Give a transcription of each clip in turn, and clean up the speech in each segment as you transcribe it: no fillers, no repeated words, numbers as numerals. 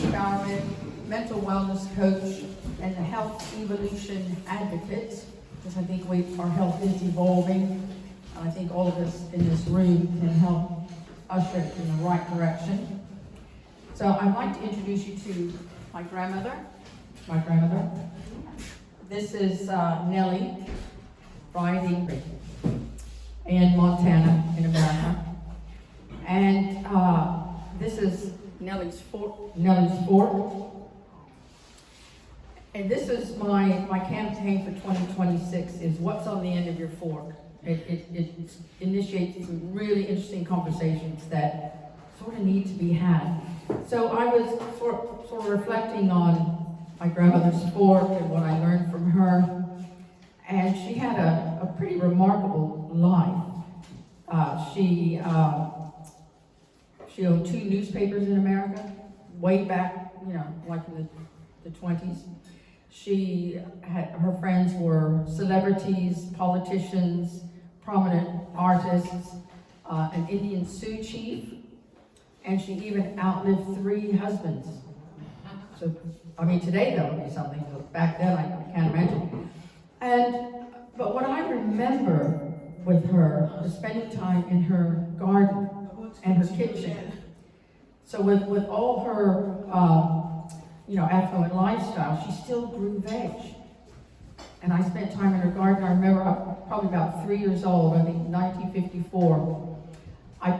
empowerment, mental wellness coach, and the health evolution advocate, because I think our health is evolving. I think all of us in this room can help usher it in the right direction. So I'd like to introduce you to my grandmother. This is Nellie Riding in Montana, in America. And this is Nellie's Fork. And this is my campaign for 2026 is what's on the end of your fork. It initiates some really interesting conversations that sort of need to be had. So I was sort of reflecting on my grandmother's fork and what I learned from her. And she had a pretty remarkable life. She owned 2 newspapers in America, way back, like in the 20s. Her friends were celebrities, politicians, prominent artists, an Indian Sioux chief, and she even outlived 3 husbands. So, today that would be something, but back then I can't imagine. But what I remember with her was spending time in her garden and her kitchen. So with all her, affluent lifestyle, she still grew veg. And I spent time in her garden. I remember probably about 3 years old, I think 1954. I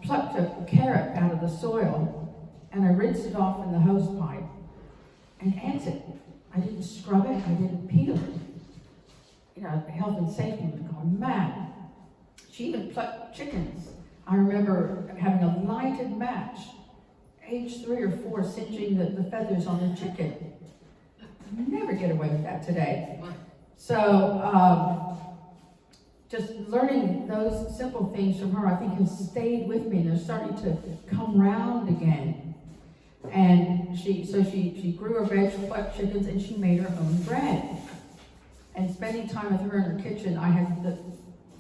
plucked a carrot out of the soil and I rinsed it off in the hose pipe and ate it. I didn't scrub it, I didn't peel it. Health and safety would have gone mad. She even plucked chickens. I remember having a lighted match, age 3 or 4, singeing the feathers on the chicken. Never get away with that today. So, just learning those simple things from her, I think has stayed with me, and they're starting to come round again. And she grew her veg, plucked chickens, and she made her own bread. And spending time with her in her kitchen, I had the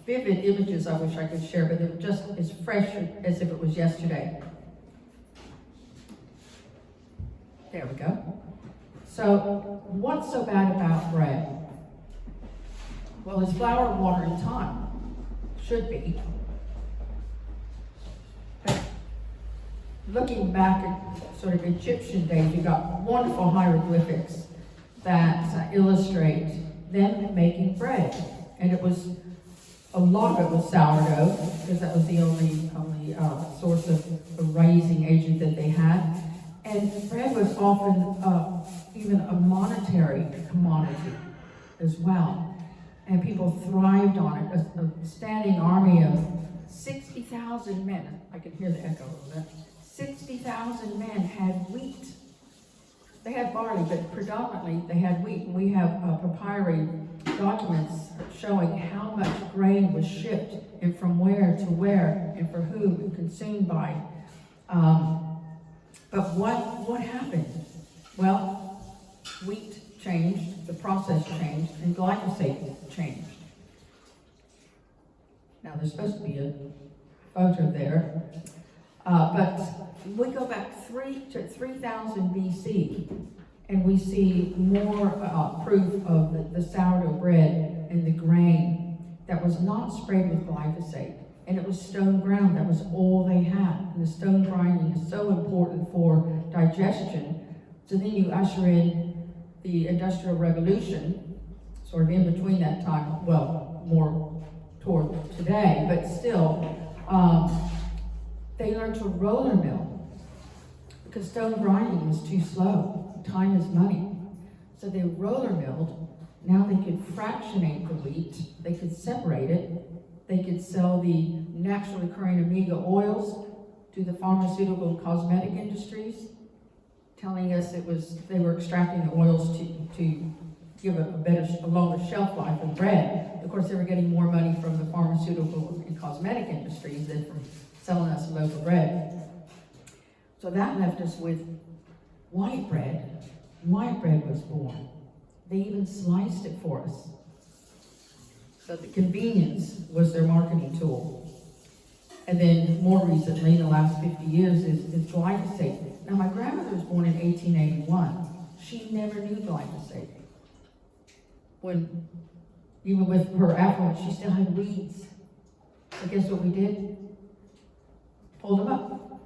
vivid images I wish I could share, but they're just as fresh as if it was yesterday. There we go. So, what's so bad about bread? Well, it's flour, water, and time. Should be. But looking back at sort of Egyptian days, you've got wonderful hieroglyphics that illustrate them making bread. And a lot of it was sourdough, because that was the only source of raising agent that they had. And bread was often even a monetary commodity as well. And people thrived on it. A standing army of 60,000 men, I can hear the echo of that, 60,000 men had wheat. They had barley, but predominantly they had wheat. And we have papyri documents showing how much grain was shipped and from where to where and for who and consumed by. But what happened? Well, wheat changed, the process changed, and glyphosate changed. Now there's supposed to be a photo there, but we go back 3,000 BC, and we see more proof of the sourdough bread and the grain that was not sprayed with glyphosate. And it was stone ground. That was all they had. And the stone grinding is so important for digestion. So then you usher in the Industrial Revolution, sort of in between that time, well, more toward today, but still, they learned to roller mill because stone grinding was too slow. Time is money. So they roller milled. Now they could fractionate the wheat. They could separate it. They could sell the naturally occurring omega oils to the pharmaceutical and cosmetic industries, telling us they were extracting the oils to give a longer shelf life of bread. Of course, they were getting more money from the pharmaceutical and cosmetic industries than from selling us a loaf of bread. So that left us with white bread. White bread was born. They even sliced it for us. So the convenience was their marketing tool. And then more recently, in the last 50 years, is glyphosate. Now, my grandmother was born in 1881. She never knew glyphosate. When, even with her affluence, she still had weeds. But guess what we did? Pulled them up.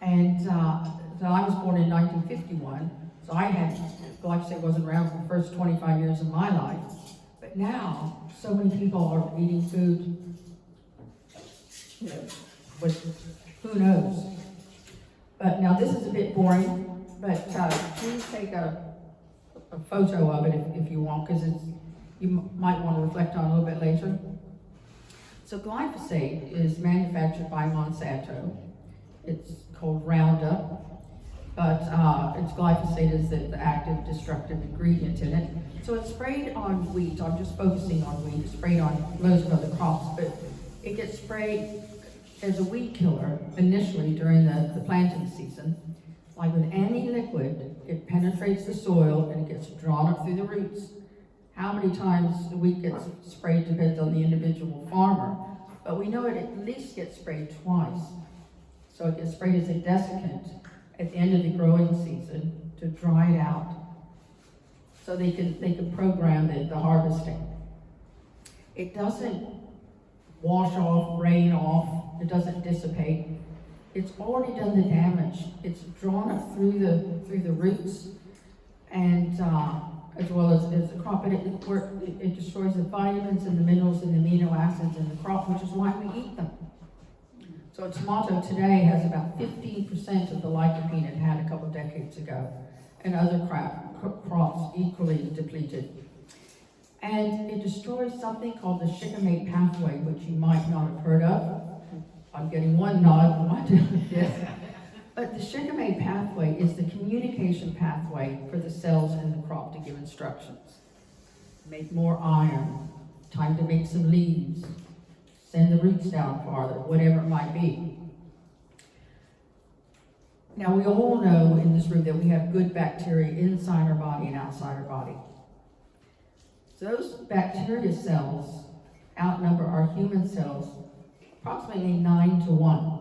And so I was born in 1951, so glyphosate wasn't around for the first 25 years of my life. But now, so many people are eating food, with who knows. But now this is a bit boring, but please take a photo of it if you want, because you might want to reflect on it a little bit later. So glyphosate is manufactured by Monsanto. It's called Roundup, but it's glyphosate is the active destructive ingredient in it. So it's sprayed on wheat. I'm just focusing on wheat. It's sprayed on most of other crops, but it gets sprayed as a weed killer initially during the planting season. Like with any liquid, it penetrates the soil and it gets drawn up through the roots. How many times the wheat gets sprayed depends on the individual farmer, but we know it at least gets sprayed twice. So it gets sprayed as a desiccant at the end of the growing season to dry it out, so they can program the harvesting. It doesn't wash off, rain off, it doesn't dissipate. It's already done the damage. It's drawn up through the roots, and as well as the crop. But it destroys the vitamins and the minerals and the amino acids in the crop, which is why we eat them. So tomato today has about 15% of the lycopene it had a couple decades ago, and other crops equally depleted. And it destroys something called the shikimate pathway, which you might not have heard of. I'm getting one nod, one doing this. But the shikimate pathway is the communication pathway for the cells in the crop to give instructions. Make more iron, time to make some leaves, send the roots down farther, whatever it might be. Now we all know in this room that we have good bacteria inside our body and outside our body. Those bacteria cells outnumber our human cells approximately 9-1.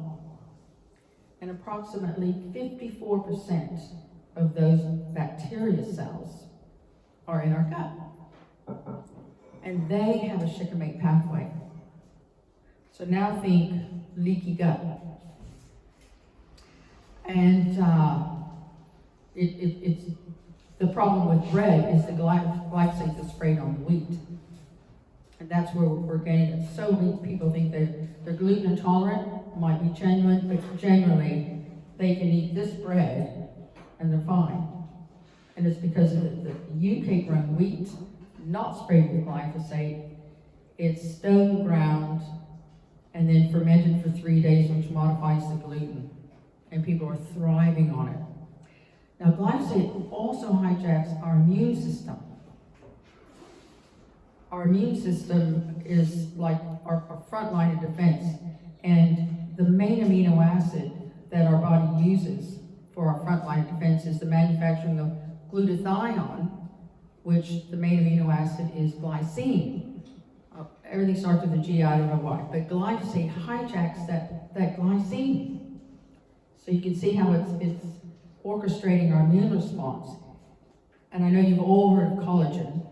And approximately 54% of those bacteria cells are in our gut. And they have a shikimate pathway. So now think leaky gut. And it's the problem with bread is the glyphosate that's sprayed on wheat. And that's where we're getting it. So many people think they're gluten intolerant, might be genuine, but generally they can eat this bread and they're fine. And it's because of the UK grown wheat, not sprayed with glyphosate. It's stone ground and then fermented for 3 days, which modifies the gluten. And people are thriving on it. Now, glyphosate also hijacks our immune system. Our immune system is like our front line of defense, and the main amino acid that our body uses for our front line of defense is the manufacturing of glutathione, which the main amino acid is glycine. Everything starts with a G, I don't know why, but glyphosate hijacks that glycine. So you can see how it's orchestrating our immune response. And I know you've all heard of collagen,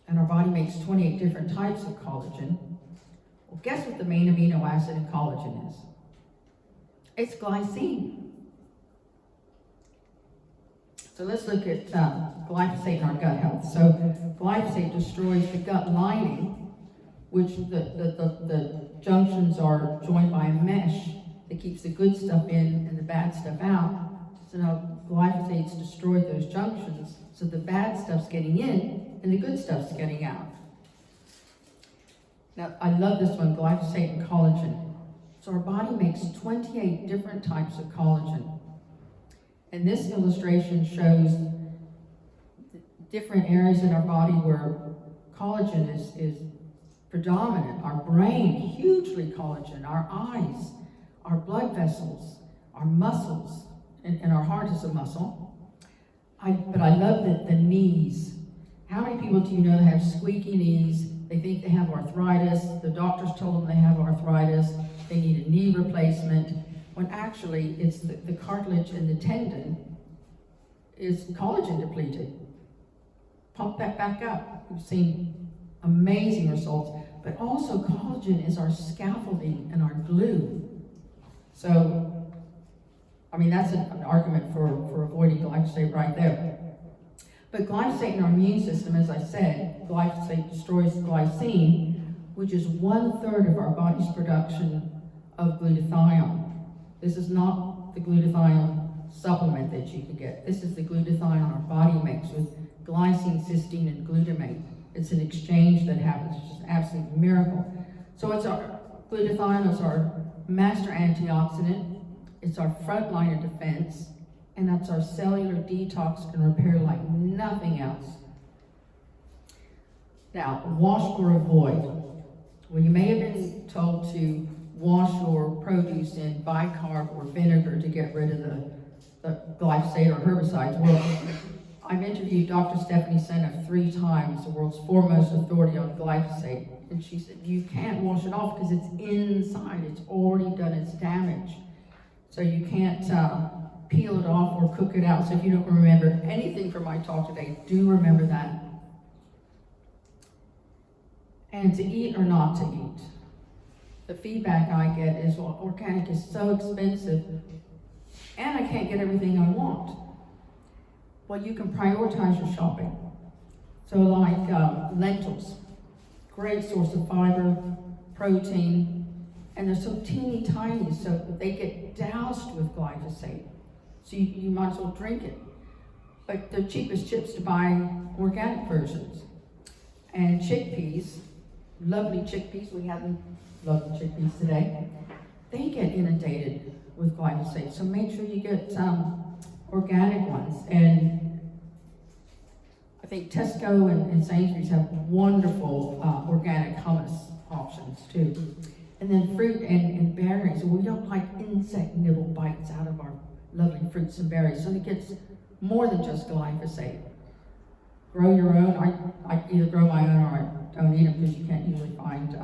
and our body makes 28 different types of collagen. Well, guess what the main amino acid in collagen is? It's glycine. So let's look at glyphosate in our gut health. So glyphosate destroys the gut lining, which the junctions are joined by a mesh that keeps the good stuff in and the bad stuff out. So now glyphosate's destroyed those junctions, so the bad stuff's getting in and the good stuff's getting out. Now, I love this one, glyphosate and collagen. So our body makes 28 different types of collagen. And this illustration shows different areas in our body where collagen is predominant. Our brain, hugely collagen. Our eyes, our blood vessels, our muscles, and our heart is a muscle. But I love the knees. How many people do you know that have squeaky knees? They think they have arthritis. The doctors told them they have arthritis. They need a knee replacement. When actually it's the cartilage and the tendon is collagen depleted. Pump that back up. We've seen amazing results. But also collagen is our scaffolding and our glue. So, I mean, that's an argument for avoiding glyphosate right there. But glyphosate in our immune system, as I said, glyphosate destroys glycine, which is 1/3 of our body's production of glutathione. This is not the glutathione supplement that you can get. This is the glutathione our body makes with glycine, cysteine, and glutamate. It's an exchange that happens. It's just an absolute miracle. So it's our glutathione is our master antioxidant. It's our front line of defense, and that's our cellular detox and repair like nothing else. Now, wash or avoid. Well, you may have been told to wash your produce in bicarb or vinegar to get rid of the glyphosate or herbicides. Well, I've interviewed Dr. Stephanie Seneff 3 times, the world's foremost authority on glyphosate, and she said you can't wash it off because it's inside. It's already done its damage. So you can't peel it off or cook it out. So if you don't remember anything from my talk today, do remember that. And to eat or not to eat. The feedback I get is, well, organic is so expensive and I can't get everything I want. Well, you can prioritize your shopping. So like lentils, great source of fiber, protein, and they're so teeny tiny, so they get doused with glyphosate. So you might as well drink it. But the cheapest chips to buy organic versions. And chickpeas, lovely chickpeas, we have them, lovely chickpeas today, they get inundated with glyphosate. So make sure you get organic ones. And I think Tesco and Sainsbury's have wonderful organic hummus options too. And then fruit and berries. We don't like insect nibble bites out of our lovely fruits and berries. So it gets more than just glyphosate. Grow your own. I either grow my own or I don't eat them because you can't usually find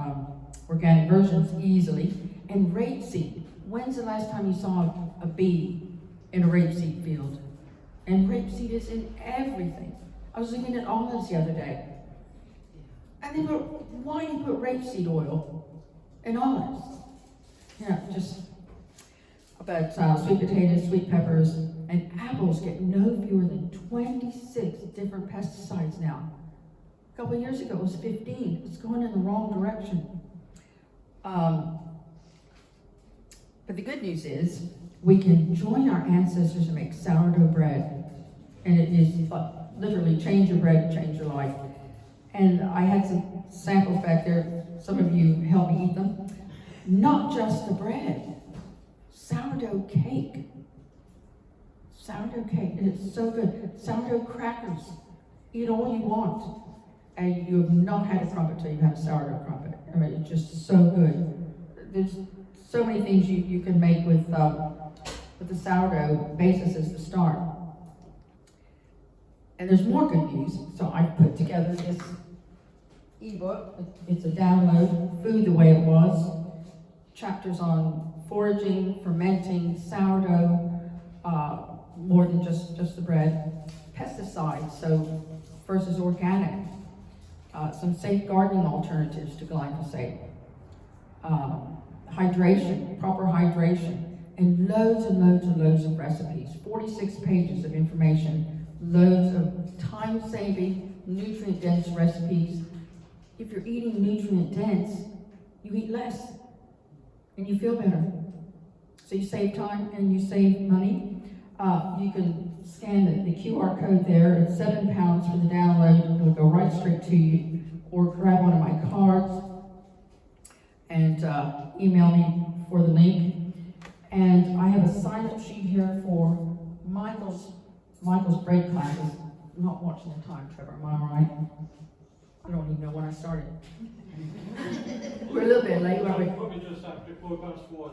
organic versions easily. And rapeseed. When's the last time you saw a bee in a rapeseed field? And rapeseed is in everything. I was looking at olives the other day. And they were, why do you put rapeseed oil in olives? Yeah, just about sweet potatoes, sweet peppers, and apples get no fewer than 26 different pesticides now. A couple of years ago it was 15. It's going in the wrong direction. But the good news is we can join our ancestors to make sourdough bread. And it is literally change your bread, change your life. And I had some samples back there. Some of you helped me eat them. Not just the bread, sourdough cake. Sourdough cake, it is so good. Sourdough crackers, eat all you want. And you have not had a crumpet till you've had a sourdough crumpet. I mean, it's just so good. There's so many things you can make with the sourdough basis as the start. And there's more good news. So I put together this ebook. It's a download, Food the Way It Was. Chapters on foraging, fermenting, sourdough, more than just the bread. Pesticides, so versus organic. Some safe gardening alternatives to glyphosate. Hydration, proper hydration, and loads of recipes. 46 pages of information, loads of time-saving, nutrient-dense recipes. If you're eating nutrient-dense, you eat less, and you feel better. So you save time and you save money. You can scan the QR code there. It's £7 for the download. It'll go right straight to you. Or grab one of my cards and email me for the link. And I have a sign-up sheet here for Michael's break classes. I'm not watching the time, Trevor, am I all right? I don't even know when I started. We're a little bit late, aren't we? Probably just after 4:04.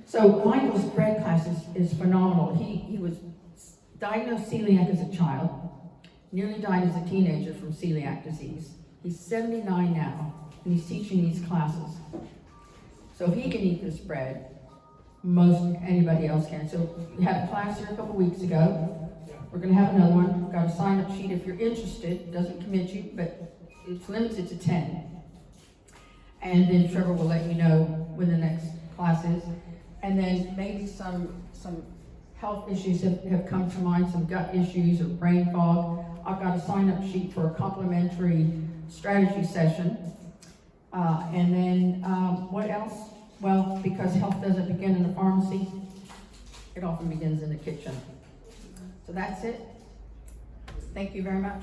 So Michael's bread class is phenomenal. He was diagnosed celiac as a child, nearly died as a teenager from celiac disease. He's 79 now, and he's teaching these classes. So if he can eat this bread, most anybody else can. So we had a class here a couple weeks ago. We're gonna have another one. We've got a sign-up sheet if you're interested. It doesn't commit you, but it's limited to 10. And then Trevor will let you know when the next class is. And then maybe some health issues have come to mind, some gut issues or brain fog. I've got a sign-up sheet for a complimentary strategy session. And then what else? Well, because health doesn't begin in the pharmacy, it often begins in the kitchen. So that's it. Thank you very much.